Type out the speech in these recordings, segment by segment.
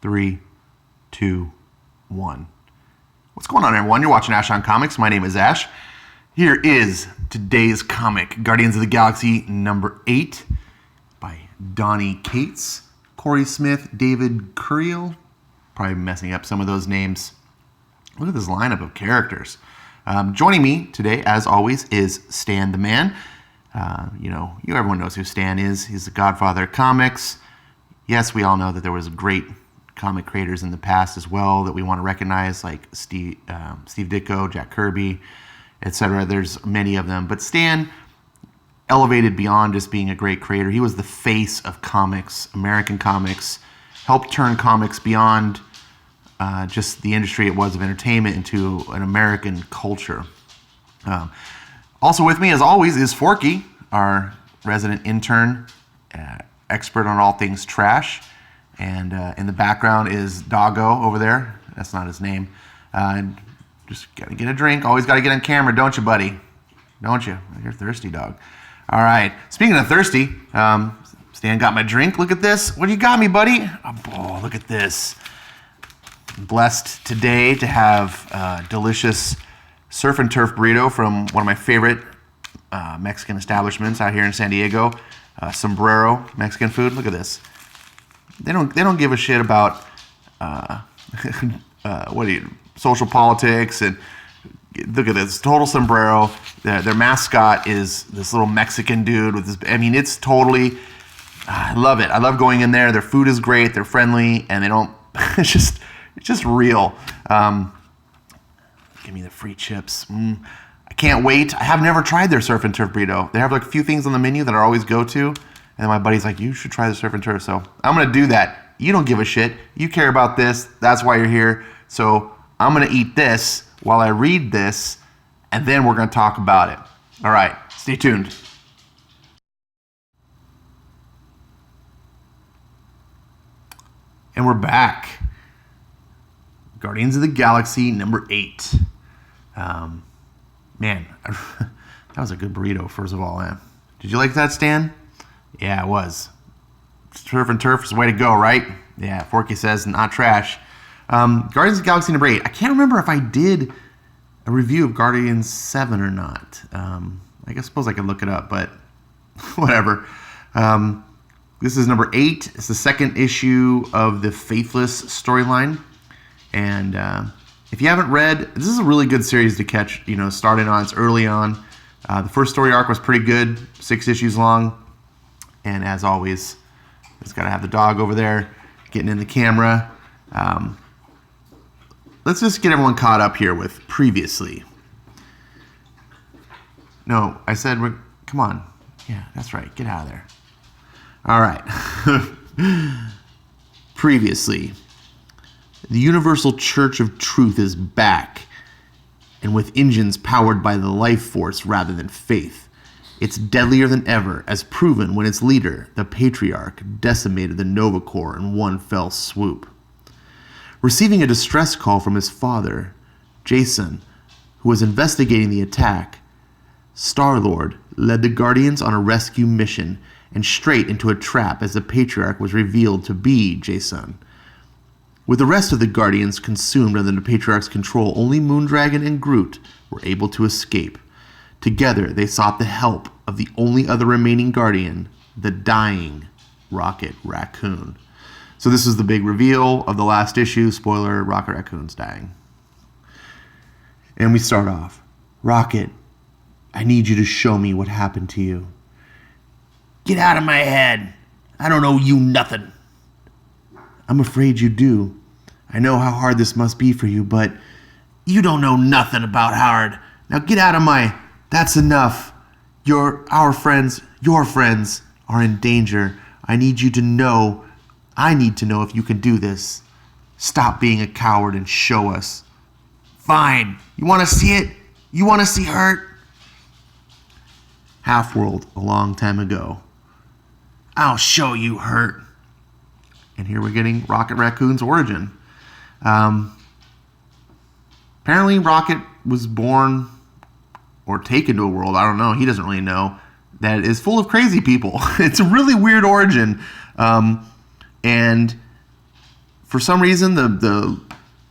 3, 2, 1. What's going on, everyone? You're watching Ash on Comics. My name is Ash. Here is today's comic, Guardians of the Galaxy number 8 by Donny Cates, Corey Smith, David Curiel. Probably messing up some of those names. Look at this lineup of characters. Joining me today, as always, is Stan the Man. Everyone knows who Stan is. He's the godfather of comics. Yes, we all know that there was great comic creators in the past as well that we want to recognize, like Steve Ditko, Jack Kirby, etc. There's many of them. But Stan elevated beyond just being a great creator. He was the face of comics, American comics, helped turn comics beyond just the industry it was of entertainment into an American culture. Also with me, as always, is Forky, our resident intern, expert on all things trash. And in the background is Doggo over there. That's not his name. Just got to get a drink. Always got to get on camera, don't you, buddy? Don't you? You're thirsty, dog. All right. Speaking of thirsty, Stan got my drink. Look at this. What do you got me, buddy? Oh, look at this. I'm blessed today to have delicious surf and turf burrito from one of my favorite Mexican establishments out here in San Diego. Sombrero Mexican food. Look at this. They don't give a shit about social politics, and look at this total sombrero. Their mascot is this little Mexican dude with this. I mean, it's totally. I love it. I love going in there. Their food is great. They're friendly, and they don't. It's just real. Give me the free chips. I can't wait. I have never tried their surf and turf burrito. They have like a few things on the menu that I always go to. And then my buddy's like, you should try the surf and turf. So I'm going to do that. You don't give a shit. You care about this. That's why you're here. So I'm going to eat this while I read this. And then we're going to talk about it. All right. Stay tuned. And we're back. Guardians of the Galaxy number 8. Man, that was a good burrito, first of all. Man. Did you like that, Stan? Yeah, it was. Surf and turf is the way to go, right? Yeah, Forky says, not trash. Guardians of the Galaxy number 8. I can't remember if I did a review of Guardians 7 or not. I suppose I could look it up, but whatever. This is number 8. It's the second issue of the Faithless storyline. And if you haven't read, this is a really good series to catch, starting on. It's early on. The first story arc was pretty good, 6 issues long. And as always, it's got to have the dog over there getting in the camera. Let's just get everyone caught up here with previously. No, I said, come on. Yeah, that's right. Get out of there. All right. Previously, the Universal Church of Truth is back, and with engines powered by the life force rather than faith. It's deadlier than ever, as proven when its leader, the Patriarch, decimated the Nova Corps in one fell swoop. Receiving a distress call from his father, Jason, who was investigating the attack, Star-Lord led the Guardians on a rescue mission and straight into a trap as the Patriarch was revealed to be Jason. With the rest of the Guardians consumed under the Patriarch's control, only Moondragon and Groot were able to escape. Together, they sought the help of the only other remaining Guardian, the dying Rocket Raccoon. So this is the big reveal of the last issue. Spoiler, Rocket Raccoon's dying. And we start off. Rocket, I need you to show me what happened to you. Get out of my head. I don't owe you nothing. I'm afraid you do. I know how hard this must be for you, but you don't know nothing about hard. Now get out of my... That's enough. Your friends are in danger. I need to know if you can do this. Stop being a coward and show us. Fine. You want to see it? You want to see hurt? Half-World, a long time ago. I'll show you hurt. And here we're getting Rocket Raccoon's origin. Apparently Rocket was born or taken to a world, I don't know, he doesn't really know, that is full of crazy people. It's a really weird origin. And for some reason, the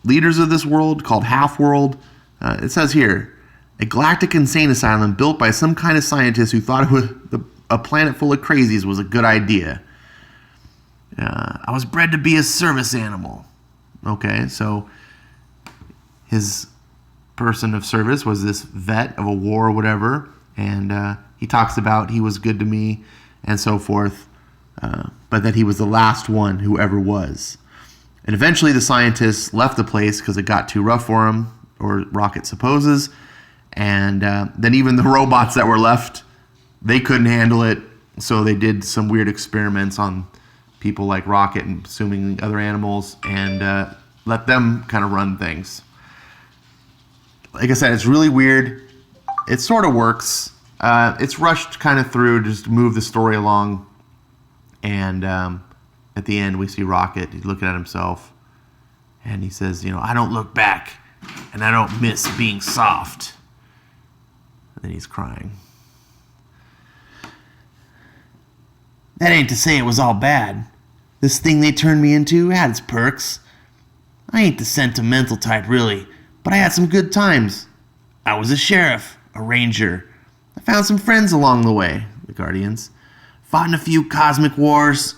leaders of this world, called Half-World, it says here, a galactic insane asylum built by some kind of scientist who thought a planet full of crazies was a good idea. I was bred to be a service animal. Okay, so his person of service was this vet of a war or whatever, and he talks about he was good to me and so forth, but that he was the last one who ever was. And eventually the scientists left the place because it got too rough for him, or Rocket supposes, and then even the robots that were left, they couldn't handle it, so they did some weird experiments on people like Rocket and assuming other animals, and let them kind of run things. Like I said, it's really weird. It sort of works. It's rushed kind of through just to move the story along. And at the end, we see Rocket. He's looking at himself. And he says, I don't look back. And I don't miss being soft. And then he's crying. That ain't to say it was all bad. This thing they turned me into had its perks. I ain't the sentimental type, really. But I had some good times. I was a sheriff, a ranger. I found some friends along the way, the Guardians. Fought in a few cosmic wars.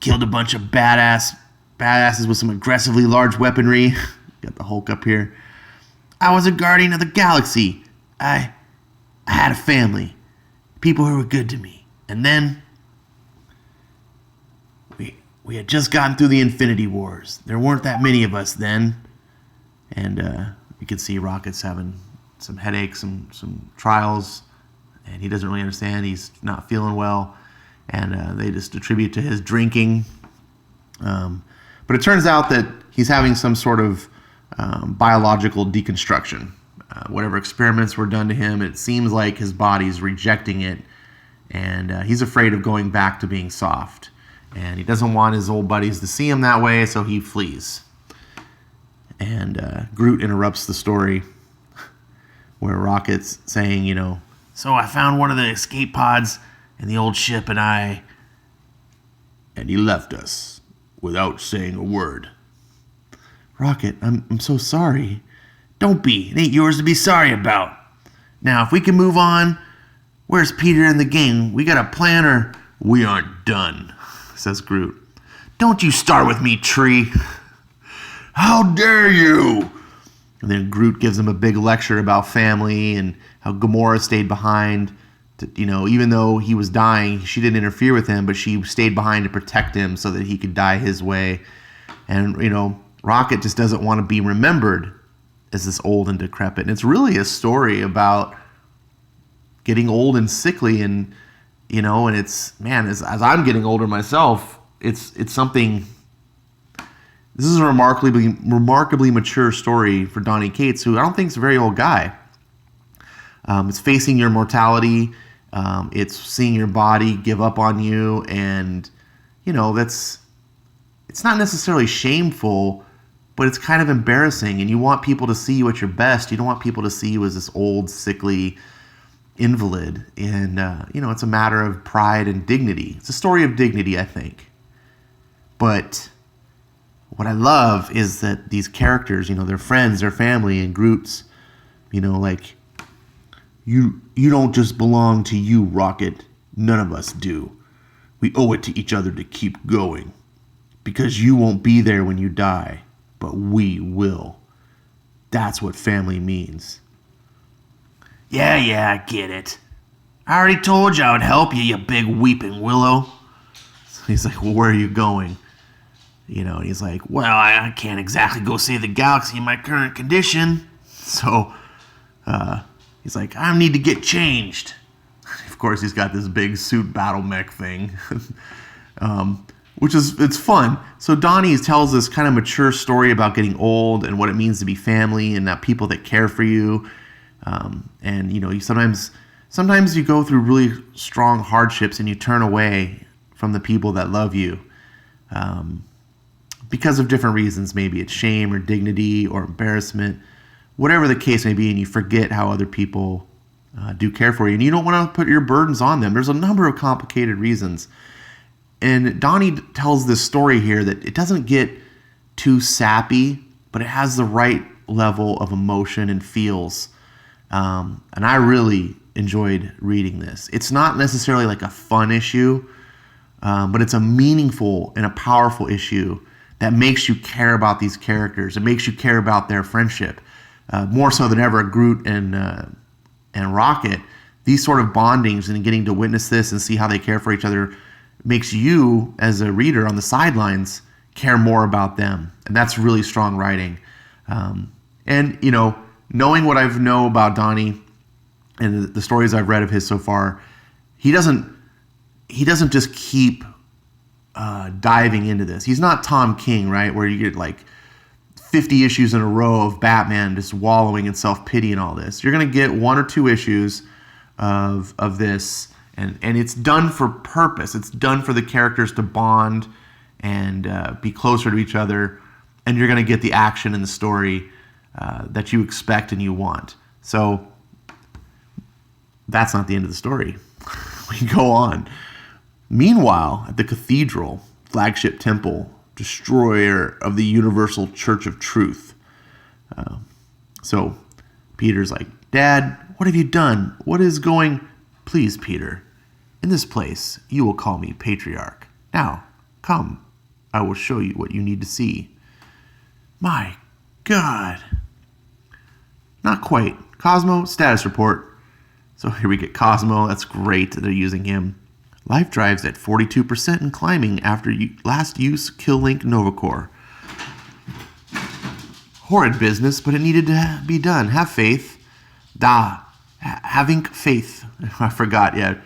Killed a bunch of badasses with some aggressively large weaponry. Got the Hulk up here. I was a guardian of the galaxy. I had a family. People who were good to me. And then we had just gotten through the Infinity Wars. There weren't that many of us then. And you can see Rocket's having some headaches, some trials, and he doesn't really understand. He's not feeling well, and they just attribute to his drinking. But it turns out that he's having some sort of biological deconstruction. Whatever experiments were done to him, it seems like his body's rejecting it, and he's afraid of going back to being soft. And he doesn't want his old buddies to see him that way, so he flees. And Groot interrupts the story where Rocket's saying, so I found one of the escape pods in the old ship and he left us without saying a word. Rocket, I'm so sorry. Don't be. It ain't yours to be sorry about. Now, if we can move on, where's Peter and the gang? We got a plan or we aren't done, says Groot. Don't you start with me, Tree. How dare you? And then Groot gives him a big lecture about family and how Gamora stayed behind. Even though he was dying, she didn't interfere with him, but she stayed behind to protect him so that he could die his way. And, Rocket just doesn't want to be remembered as this old and decrepit. And it's really a story about getting old and sickly. And, and it's, man, as I'm getting older myself, it's something. This is a remarkably mature story for Donny Cates, who I don't think is a very old guy. It's facing your mortality. It's seeing your body give up on you. And, it's not necessarily shameful, but it's kind of embarrassing. And you want people to see you at your best. You don't want people to see you as this old, sickly invalid. And, it's a matter of pride and dignity. It's a story of dignity, I think. But what I love is that these characters, their friends, their family, and Groot's, like, you don't just belong to you, Rocket. None of us do. We owe it to each other to keep going. Because you won't be there when you die, but we will. That's what family means. Yeah, I get it. I already told you I would help you, you big weeping willow. So he's like, well, where are you going? And he's like, well, I can't exactly go save the galaxy in my current condition. So he's like, I need to get changed. Of course, he's got this big suit battle mech thing, it's fun. So Donnie tells this kind of mature story about getting old and what it means to be family and that people that care for you. And, you sometimes you go through really strong hardships and you turn away from the people that love you. Because of different reasons. Maybe it's shame or dignity or embarrassment, whatever the case may be, and you forget how other people do care for you, and you don't want to put your burdens on them. There's a number of complicated reasons. And Donnie tells this story here that it doesn't get too sappy, but it has the right level of emotion and feels. And I really enjoyed reading this. It's not necessarily like a fun issue, but it's a meaningful and a powerful issue that makes you care about these characters. It makes you care about their friendship. More so than ever, Groot and Rocket, these sort of bondings and getting to witness this and see how they care for each other makes you, as a reader on the sidelines, care more about them. And that's really strong writing. And, you know, knowing what I know about Donny and the stories I've read of his so far, he doesn't just keep diving into this. He's not Tom King, right, where you get like 50 issues in a row of Batman just wallowing in self-pity and all this. You're going to get 1 or 2 issues of this, and it's done for purpose. It's done for the characters to bond and be closer to each other, and you're going to get the action and the story that you expect and you want. So that's not the end of the story. We go on. Meanwhile, at the cathedral, flagship temple, destroyer of the universal church of truth. So Peter's like, Dad, what have you done? What is going... Please, Peter, in this place, you will call me patriarch. Now, come, I will show you what you need to see. My God. Not quite. Cosmo, status report. So here we get Cosmo. That's great that they're using him. Life drives at 42% and climbing after last use kill link Novacore. Horrid business, but it needed to be done. Have faith. Having faith. I forgot, yeah.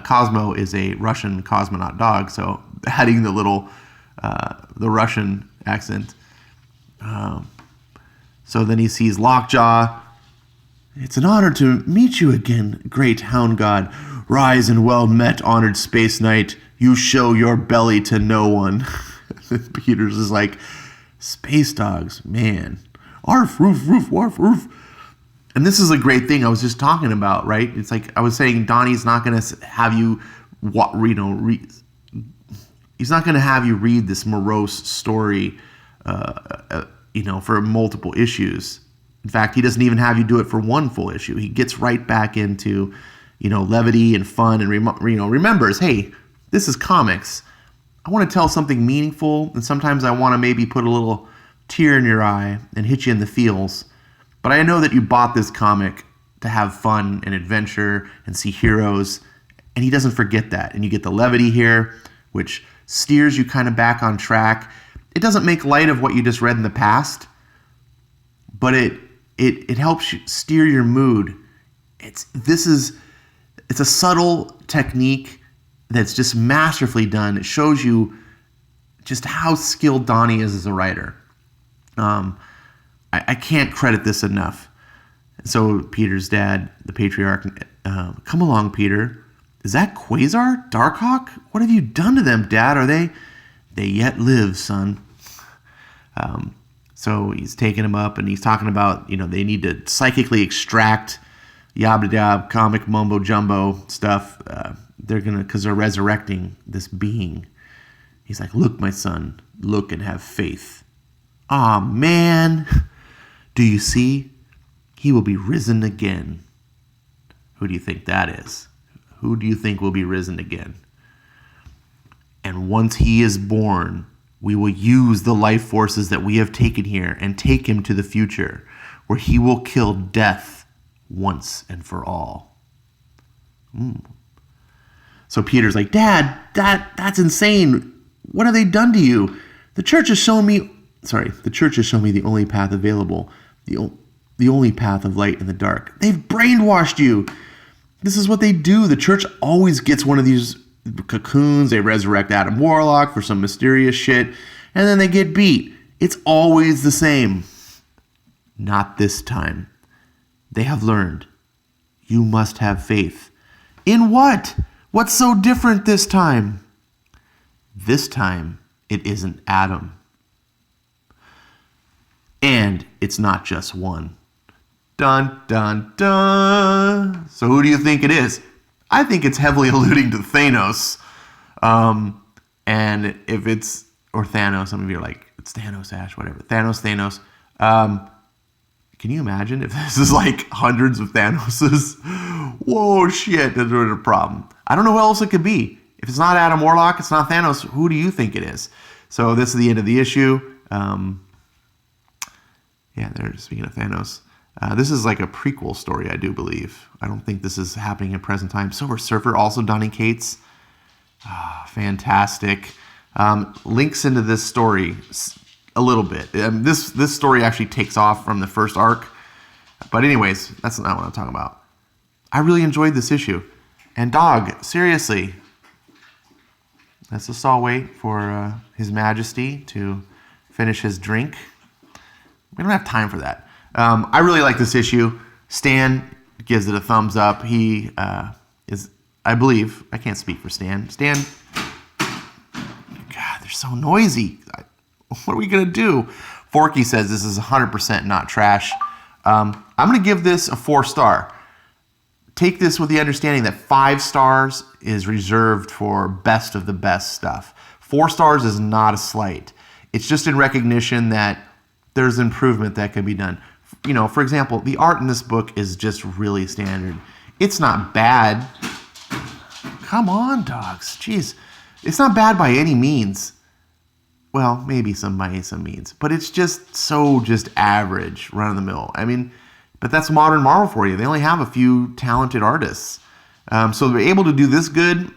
Cosmo is a Russian cosmonaut dog, so adding the little, the Russian accent. So then he sees Lockjaw. It's an honor to meet you again, great hound god. Rise and well met, honored space knight. You show your belly to no one. Peter's is like, space dogs, man. Arf, roof, roof, warf, roof. And this is a great thing I was just talking about, right? It's like I was saying, Donnie's not going to have you, he's not going to have you read this morose story, for multiple issues. In fact, he doesn't even have you do it for one full issue. He gets right back into, levity and fun and, remembers, hey, this is comics. I want to tell something meaningful, and sometimes I want to maybe put a little tear in your eye and hit you in the feels. But I know that you bought this comic to have fun and adventure and see heroes, and he doesn't forget that. And you get the levity here, which steers you kind of back on track. It doesn't make light of what you just read in the past, but it helps you steer your mood. It's a subtle technique that's just masterfully done. It shows you just how skilled Donny is as a writer. I can't credit this enough. So Peter's dad, the patriarch, come along, Peter. Is that Quasar? Darkhawk? What have you done to them, Dad? Are they yet live, son? So he's taking him up and he's talking about, they need to psychically extract yabba-dabba, comic mumbo jumbo stuff. Because they're resurrecting this being. He's like, look, my son, look and have faith. Aw, man. Do you see? He will be risen again. Who do you think that is? Who do you think will be risen again? And once he is born, we will use the life forces that we have taken here and take him to the future, where he will kill death once and for all. So Peter's like, Dad, that's insane. What have they done to you? The church has shown me the only path available, the only path of light in the dark. They've brainwashed you. This is what they do. The church always gets one of these cocoons. They resurrect Adam Warlock for some mysterious shit, and then they get beat. It's always the same. Not this time. They have learned. You must have faith. In what? What's so different this time? This time, it isn't Adam. And it's not just one. Dun, dun, dun. So who do you think it is? I think it's heavily alluding to Thanos. And if it's or Thanos. Some of you are like, it's Thanos, Ash, whatever. Thanos. Can you imagine if this is like hundreds of Thanoses? Whoa, shit, there's a problem. I don't know who else it could be. If it's not Adam Warlock, it's not Thanos, who do you think it is? So this is the end of the issue. Yeah, speaking of Thanos. This is like a prequel story, I do believe. I don't think this is happening in present time. Silver Surfer, also Donny Cates. Fantastic. Links into this story a little bit. This story actually takes off from the first arc. But anyways, that's not what I'm talking about. I really enjoyed this issue. And dog, seriously, let's just all wait for His Majesty to finish his drink. We don't have time for that. I really like this issue. Stan gives it a thumbs up. He is, I believe, I can't speak for Stan. Stan, God, they're so noisy. What are we going to do? Forky says this is 100% not trash. I'm going to give this a 4-star. Take this with the understanding that 5 stars is reserved for best of the best stuff. 4 stars is not a slight. It's just in recognition that there's improvement that can be done. You know, for example, the art in this book is just really standard. It's not bad. Come on, dogs. Jeez. It's not bad by any means. Well, maybe by some means. But it's just average, run-of-the-mill. I mean, but that's modern Marvel for you. They only have a few talented artists. So they're able to do this good.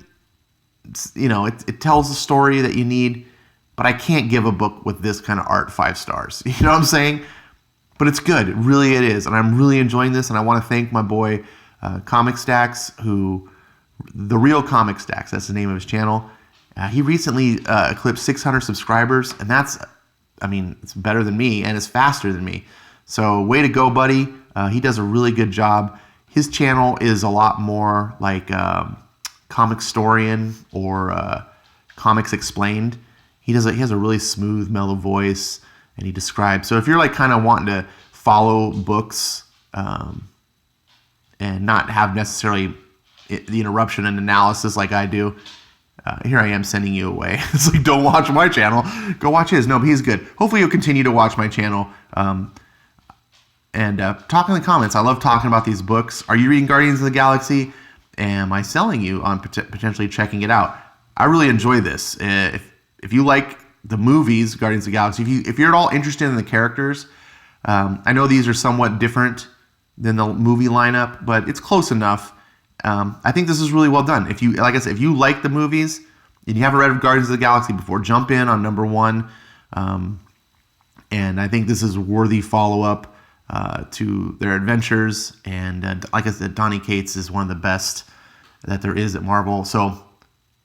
You know, it tells the story that you need. But I can't give a book with this kind of art 5 stars. You know what I'm saying? But it's good. It is. And I'm really enjoying this. And I want to thank my boy, Comic Stacks, The Real Comic Stacks, that's the name of his channel. He recently eclipsed 600 subscribers. And it's better than me and it's faster than me. So way to go, buddy. He does a really good job. His channel is a lot more like Comic Storian or Comics Explained. He has a really smooth, mellow voice, and he describes. So if you're like kind of wanting to follow books and not have necessarily the interruption and analysis like I do, here I am sending you away. It's like, don't watch my channel. Go watch his. No, but he's good. Hopefully you'll continue to watch my channel. And talk in the comments. I love talking about these books. Are you reading Guardians of the Galaxy? Am I selling you on potentially checking it out? I really enjoy this. If you like the movies, Guardians of the Galaxy, if you're at all interested in the characters, I know these are somewhat different than the movie lineup, but it's close enough. I think this is really well done. If you, like I said, if you like the movies and you haven't read Guardians of the Galaxy before, jump in on number 1. And I think this is a worthy follow-up to their adventures. And like I said, Donny Cates is one of the best that there is at Marvel. So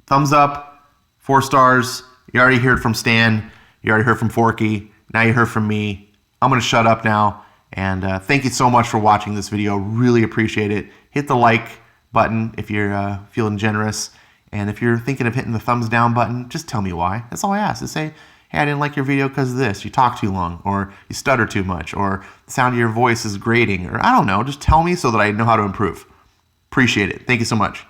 thumbs up, 4 stars. You already heard from Stan. You already heard from Forky. Now you heard from me. I'm going to shut up now. And thank you so much for watching this video. Really appreciate it. Hit the like button if you're feeling generous. And if you're thinking of hitting the thumbs down button, just tell me why. That's all I ask. Just say, hey, I didn't like your video because of this. You talk too long, or you stutter too much, or the sound of your voice is grating, or I don't know. Just tell me so that I know how to improve. Appreciate it. Thank you so much.